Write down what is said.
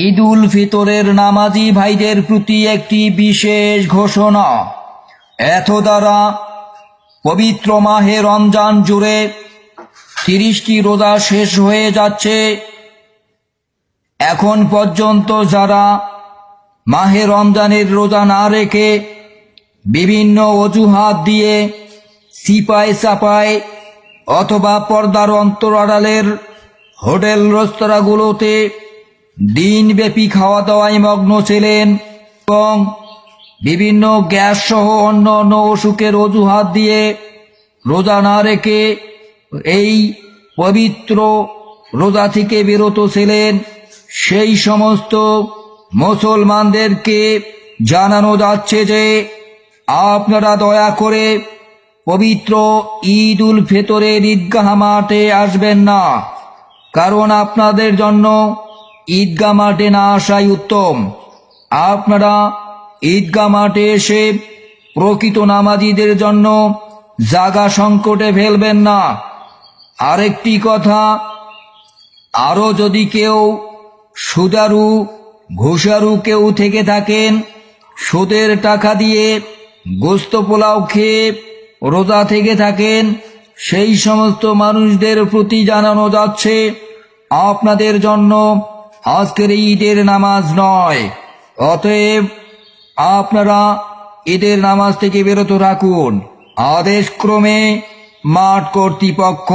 ঈদ উল ফিতরের নামাজি ভাইদের প্রতি একটি বিশেষ ঘোষণা। এত দ্বারা পবিত্র মাহে রমজান জুড়ে 30টি রোজা শেষ হয়ে যাচ্ছে। এখন পর্যন্ত যারা মাহে রমজানের রোজা না রেখে বিভিন্ন অজুহাত দিয়ে সিপাই চাপায় অথবা পর্দার অন্তরালের হোটেল রেস্তোরাঁগুলোতে দিনব্যাপী খাওয়া দাওয়ায় মগ্ন ছিলেন এবং বিভিন্ন গ্যাস সহ অন্য অন্য অসুখের অজুহাত দিয়ে রোজা না রেখে এই পবিত্র রোজা থেকে বিরত ছিলেন, সেই সমস্ত মুসলমানদেরকে জানানো যাচ্ছে যে আপনারা দয়া করে পবিত্র ঈদ উল ফিতরের ঈদগাহ মাঠে আসবেন না, কারণ আপনাদের জন্য ঈদগাহ মাঠে না আসাই উত্তম। আপনারা ঈদগাহ মাঠে এসে প্রকৃত নামাজীদের জন্য জায়গা সংকটে ফেলবেন না। আরেকটি কথা, আরও যদি কেউ সুদারু ঘুষারু কেউ থেকে থাকেন, সুদের টাকা দিয়ে গোস্ত পোলাও খেয়ে রোজা থেকে থাকেন, সেই সমস্ত মানুষদের প্রতি জানানো যাচ্ছে আপনাদের জন্য আজকের ঈদের নামাজ নয়। অতএব আপনারা ঈদের নামাজ থেকে বিরত রাখুন। আদেশক্রমে মাঠ কর্তৃপক্ষ।